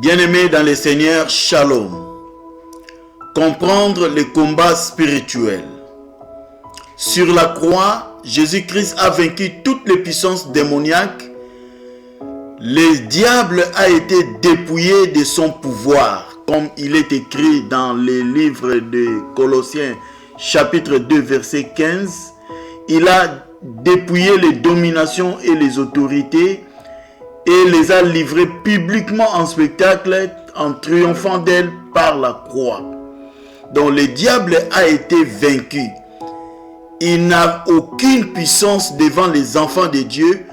Bien-aimés dans le Seigneur, Shalom. Comprendre le combat spirituel. Sur la croix, Jésus-Christ a vaincu toutes les puissances démoniaques. Le diable a été dépouillé de son pouvoir, comme il est écrit dans le livre de Colossiens, chapitre 2, verset 15. Il a dépouillé les dominations et les autorités et les a livrées publiquement en spectacle en triomphant d'elles par la croix. Donc le diable a été vaincu. Il n'a aucune puissance devant les enfants de Dieu,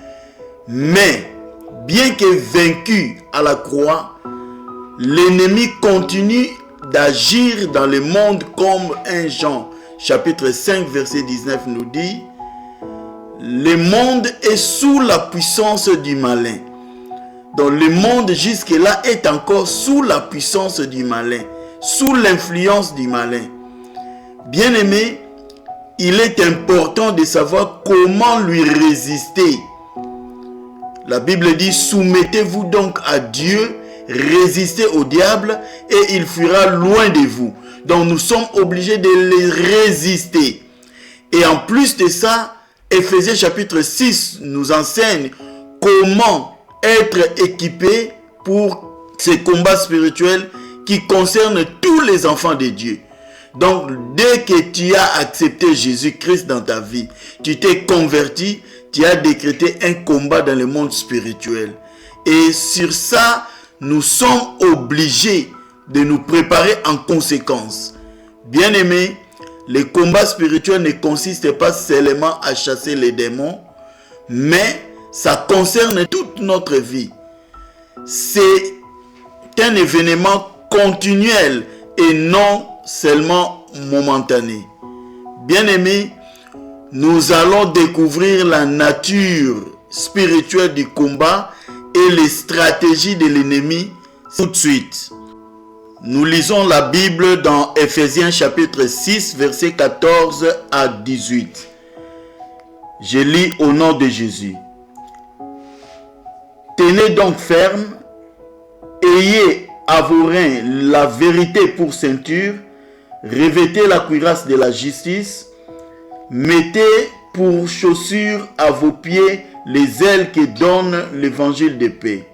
mais bien que vaincu à la croix, l'ennemi continue d'agir dans le monde comme 1 Jean chapitre 5 verset 19 nous dit: le monde est sous la puissance du malin. Donc le monde jusque-là est encore sous la puissance du malin, sous l'influence du malin. Bien-aimé, il est important de savoir comment lui résister. La Bible dit: soumettez-vous donc à Dieu, résistez au diable et il fuira loin de vous. Donc nous sommes obligés de les résister. Et en plus de ça, Ephésiens chapitre 6 nous enseigne comment être équipé pour ces combats spirituels qui concernent tous les enfants de Dieu. Donc, dès que tu as accepté Jésus-Christ dans ta vie, tu t'es converti, tu as décrété un combat dans le monde spirituel. Et sur ça, nous sommes obligés de nous préparer en conséquence. Bien-aimés, le combat spirituel ne consiste pas seulement à chasser les démons, mais ça concerne toute notre vie. C'est un événement continuel et non seulement momentané. Bien-aimés, nous allons découvrir la nature spirituelle du combat et les stratégies de l'ennemi tout de suite. Nous lisons la Bible dans Ephésiens chapitre 6, versets 14 à 18. Je lis au nom de Jésus. Tenez donc ferme, ayez à vos reins la vérité pour ceinture, revêtez la cuirasse de la justice, mettez pour chaussures à vos pieds les ailes que donne l'évangile de paix.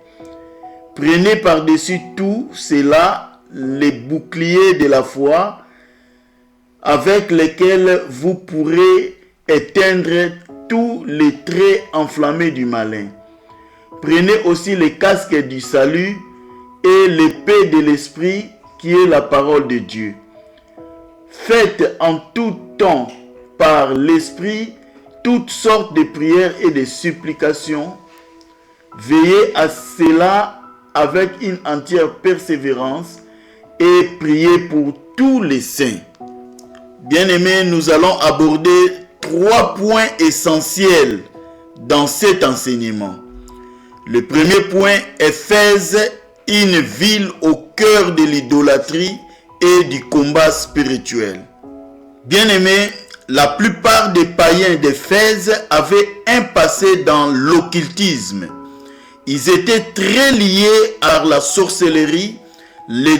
Prenez par-dessus tout cela les boucliers de la foi, avec lesquels vous pourrez éteindre tous les traits enflammés du malin. Prenez aussi les casques du salut et l'épée de l'esprit qui est la parole de Dieu. Faites en tout temps par l'esprit toutes sortes de prières et de supplications. Veillez à cela avec une entière persévérance et priez pour tous les saints. Bien-aimés, nous allons aborder 3 points essentiels dans cet enseignement. Le premier point, Éphèse, une ville au cœur de l'idolâtrie et du combat spirituel. Bien-aimés, la plupart des païens d'Éphèse avaient un passé dans l'occultisme. Ils étaient très liés à la sorcellerie, le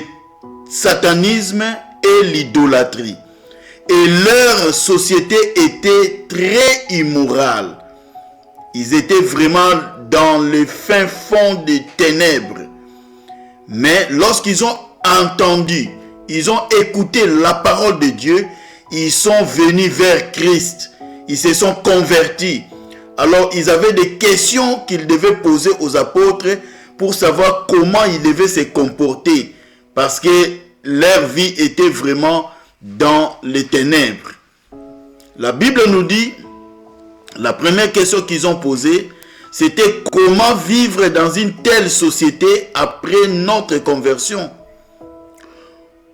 satanisme et l'idolâtrie. Et leur société était très immorale. Ils étaient vraiment dans le fin fond des ténèbres. Mais lorsqu'ils ont entendu, ils ont écouté la parole de Dieu, ils sont venus vers Christ. Ils se sont convertis. Alors ils avaient des questions qu'ils devaient poser aux apôtres pour savoir comment ils devaient se comporter. Parce que leur vie était vraiment dans les ténèbres. La Bible nous dit, la première question qu'ils ont posée, c'était comment vivre dans une telle société après notre conversion.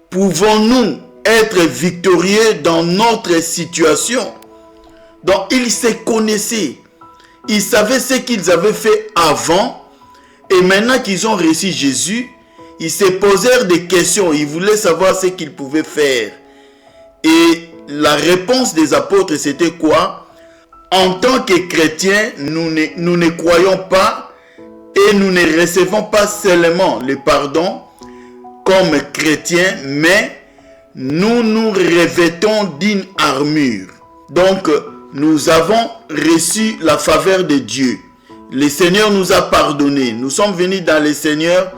Pouvons-nous être victorieux dans notre situation? Donc ils se connaissaient. Ils savaient ce qu'ils avaient fait avant. Et maintenant qu'ils ont reçu Jésus, ils se posèrent des questions. Ils voulaient savoir ce qu'ils pouvaient faire. Et la réponse des apôtres, c'était quoi? En tant que chrétiens, nous ne croyons pas Et nous ne recevons pas seulement le pardon comme chrétiens, mais nous nous revêtons d'une armure. Donc, nous avons reçu la faveur de Dieu. Le Seigneur nous a pardonné. Nous sommes venus dans le Seigneur.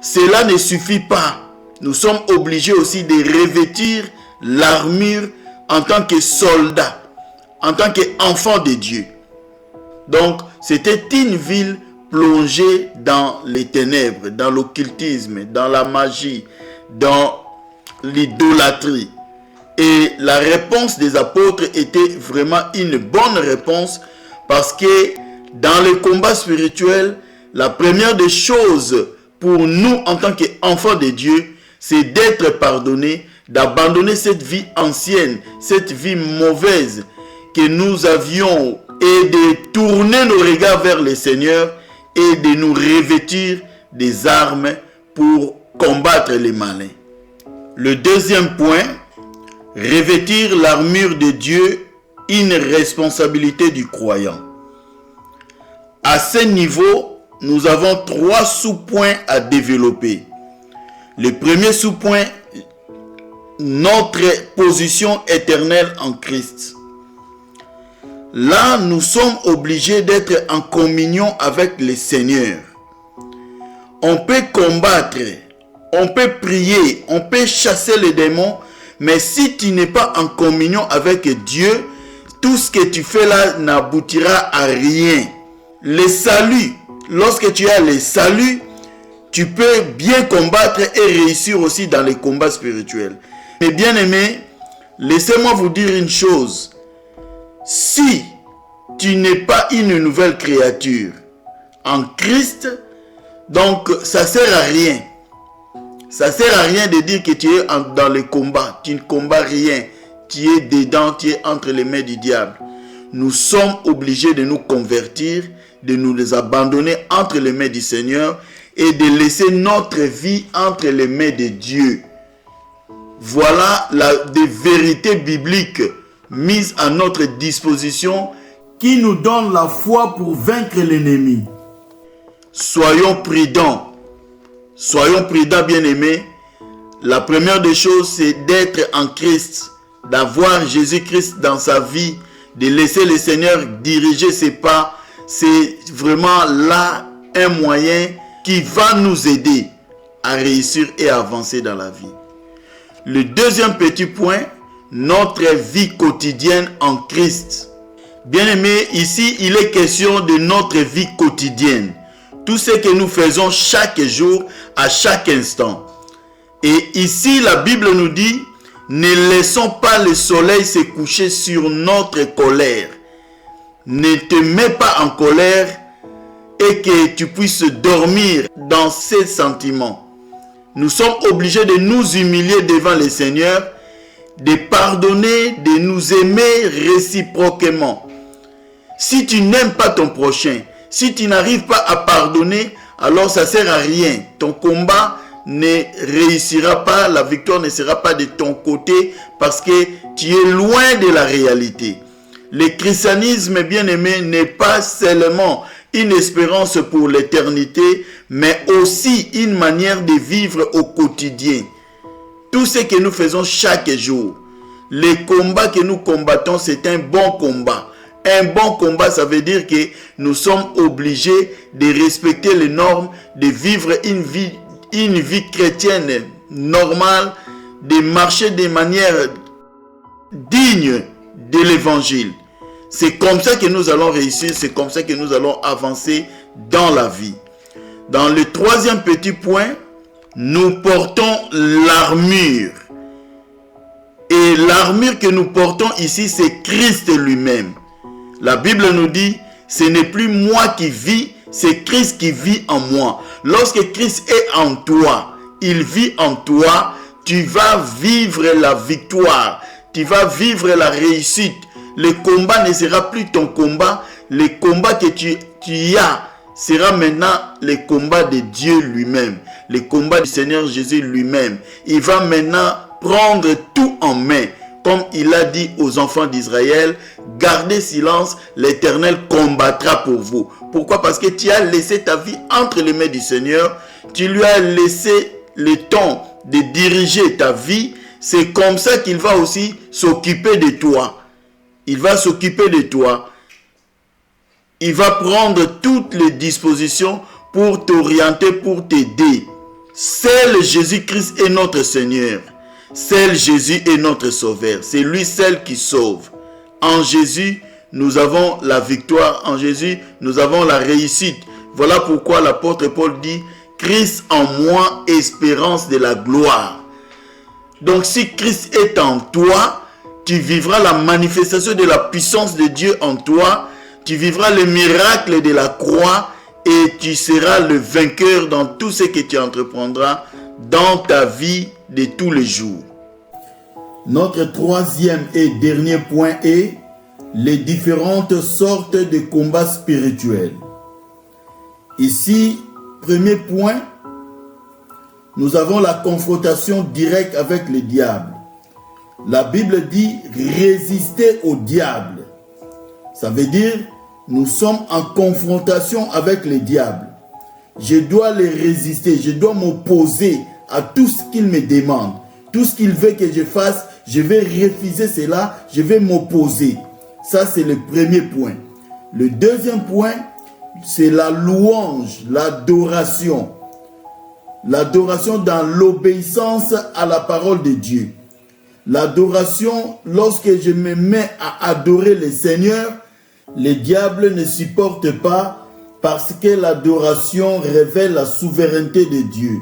Cela ne suffit pas. Nous sommes obligés aussi de revêtir l'armure en tant que soldats, en tant qu'enfants de Dieu. Donc, c'était une ville plongée dans les ténèbres, dans l'occultisme, dans la magie, dans l'idolâtrie. Et la réponse des apôtres était vraiment une bonne réponse, parce que dans le combat spirituel, la première des choses pour nous en tant qu'enfants de Dieu, c'est d'être pardonnés, d'abandonner cette vie ancienne, cette vie mauvaise que nous avions, et de tourner nos regards vers le Seigneur et de nous revêtir des armes pour combattre les malins. Le deuxième point, revêtir l'armure de Dieu, une responsabilité du croyant. À ce niveau, nous avons 3 sous-points à développer. Le premier sous-point, notre position éternelle en Christ. Là, nous sommes obligés d'être en communion avec le Seigneur. On peut combattre, on peut prier, on peut chasser les démons, mais si tu n'es pas en communion avec Dieu, tout ce que tu fais là n'aboutira à rien. Le salut, lorsque tu as le salut, tu peux bien combattre et réussir aussi dans les combats spirituels. Mais bien aimés, laissez-moi vous dire une chose. Si tu n'es pas une nouvelle créature en Christ, donc ça ne sert à rien. Ça ne sert à rien de dire que tu es dans le combat. Tu ne combats rien. Tu es dedans, tu es entre les mains du diable. Nous sommes obligés de nous convertir, de nous abandonner entre les mains du Seigneur et de laisser notre vie entre les mains de Dieu. Voilà des vérités bibliques mises à notre disposition qui nous donnent la foi pour vaincre l'ennemi. Soyons prudents. Soyons prudents, bien-aimés. La première des choses, c'est d'être en Christ, d'avoir Jésus-Christ dans sa vie, de laisser le Seigneur diriger ses pas. C'est vraiment là un moyen qui va nous aider à réussir et à avancer dans la vie. Le deuxième petit point, notre vie quotidienne en Christ. Bien-aimés, ici, il est question de notre vie quotidienne. Tout ce que nous faisons chaque jour, à chaque instant. Et ici, la Bible nous dit, ne laissons pas le soleil se coucher sur notre colère. Ne te mets pas en colère et que tu puisses dormir dans ces sentiments. Nous sommes obligés de nous humilier devant le Seigneur, de pardonner, de nous aimer réciproquement. Si tu n'aimes pas ton prochain, si tu n'arrives pas à pardonner, alors ça ne sert à rien. Ton combat ne réussira pas, la victoire ne sera pas de ton côté parce que tu es loin de la réalité. Le christianisme, bien aimé, n'est pas seulement une espérance pour l'éternité, mais aussi une manière de vivre au quotidien. Tout ce que nous faisons chaque jour, les combats que nous combattons, c'est un bon combat. Un bon combat, ça veut dire que nous sommes obligés de respecter les normes, de vivre une vie chrétienne normale, de marcher de manière digne de l'évangile. C'est comme ça que nous allons réussir, c'est comme ça que nous allons avancer dans la vie. Dans le troisième petit point, nous portons l'armure. Et l'armure que nous portons ici, c'est Christ lui-même. La Bible nous dit, ce n'est plus moi qui vis, c'est Christ qui vit en moi. Lorsque Christ est en toi, il vit en toi, tu vas vivre la victoire, tu vas vivre la réussite. Le combat ne sera plus ton combat, le combat que tu as sera maintenant le combat de Dieu lui-même, le combat du Seigneur Jésus lui-même. Il va maintenant prendre tout en main comme il a dit aux enfants d'Israël, gardez silence, l'Éternel combattra pour vous. Pourquoi? Parce que tu as laissé ta vie entre les mains du Seigneur, tu lui as laissé le temps de diriger ta vie. C'est comme ça qu'il va aussi s'occuper de toi. Il va s'occuper de toi. Il va prendre toutes les dispositions pour t'orienter, pour t'aider. Seul Jésus-Christ est notre Seigneur. Seul Jésus est notre Sauveur. C'est lui seul qui sauve. En Jésus, nous avons la victoire. En Jésus, nous avons la réussite. Voilà pourquoi l'apôtre Paul dit, Christ en moi, espérance de la gloire. Donc si Christ est en toi, tu vivras la manifestation de la puissance de Dieu en toi. Tu vivras le miracle de la croix et tu seras le vainqueur dans tout ce que tu entreprendras dans ta vie de tous les jours. Notre troisième et dernier point est les différentes sortes de combats spirituels. Ici, premier point, nous avons la confrontation directe avec le diable. La Bible dit résister au diable. Ça veut dire nous sommes en confrontation avec le diable. Je dois le résister, je dois m'opposer à tout ce qu'il me demande. Tout ce qu'il veut que je fasse, je vais refuser cela, je vais m'opposer. Ça, c'est le premier point. Le deuxième point, c'est la louange, l'adoration. L'adoration dans l'obéissance à la parole de Dieu. L'adoration, lorsque je me mets à adorer le Seigneur, le diable ne supporte pas parce que l'adoration révèle la souveraineté de Dieu.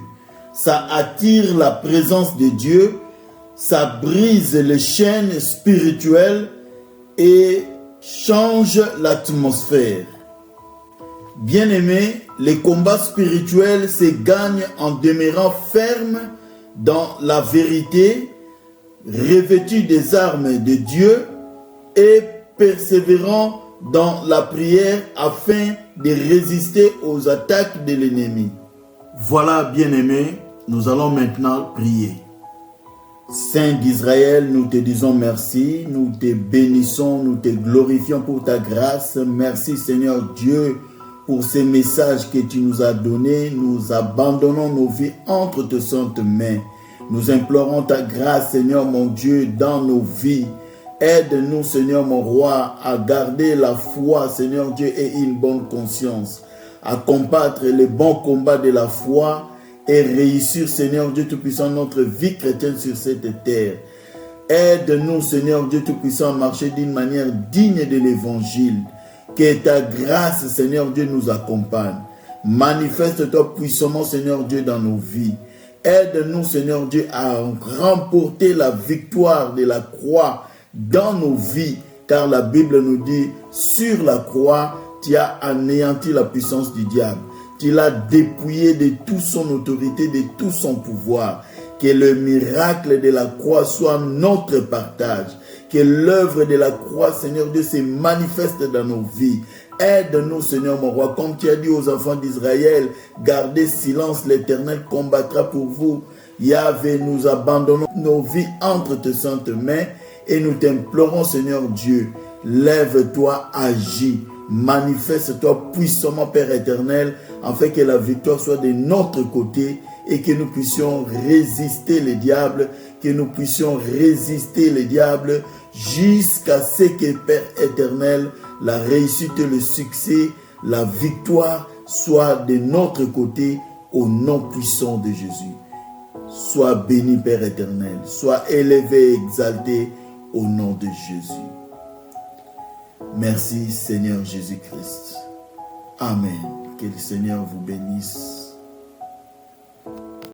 Ça attire la présence de Dieu, ça brise les chaînes spirituelles et change l'atmosphère. Bien-aimés, les combats spirituels se gagnent en demeurant fermes dans la vérité, revêtus des armes de Dieu et persévérant dans la prière afin de résister aux attaques de l'ennemi. Voilà, bien-aimés, nous allons maintenant prier. Saint d'Israël, nous te disons merci, nous te bénissons, nous te glorifions pour ta grâce. Merci Seigneur Dieu pour ces messages que tu nous as donnés. Nous abandonnons nos vies entre tes saintes mains. Nous implorons ta grâce Seigneur mon Dieu dans nos vies. Aide-nous Seigneur mon roi à garder la foi Seigneur Dieu et une bonne conscience, à combattre les bons combats de la foi et réussir Seigneur Dieu Tout-Puissant notre vie chrétienne sur cette terre. Aide-nous Seigneur Dieu Tout-Puissant à marcher d'une manière digne de l'évangile. Que ta grâce Seigneur Dieu nous accompagne. Manifeste-toi puissamment Seigneur Dieu dans nos vies. Aide-nous Seigneur Dieu à remporter la victoire de la croix dans nos vies, car la Bible nous dit, sur la croix, tu as anéanti la puissance du diable. Tu l'as dépouillé de toute son autorité, de tout son pouvoir. Que le miracle de la croix soit notre partage. Que l'œuvre de la croix, Seigneur Dieu, se manifeste dans nos vies. Aide-nous, Seigneur mon roi, comme tu as dit aux enfants d'Israël, gardez silence, l'Éternel combattra pour vous. Yahvé, nous abandonnons nos vies entre tes saintes mains et nous t'implorons, Seigneur Dieu, lève-toi, agis, manifeste-toi puissamment, Père éternel, afin que la victoire soit de notre côté et que nous puissions résister les diables, jusqu'à ce que, Père éternel, la réussite, le succès, la victoire soit de notre côté au nom puissant de Jésus. Sois béni, Père éternel, sois élevé et exalté au nom de Jésus. Merci, Seigneur Jésus-Christ. Amen. Que le Seigneur vous bénisse.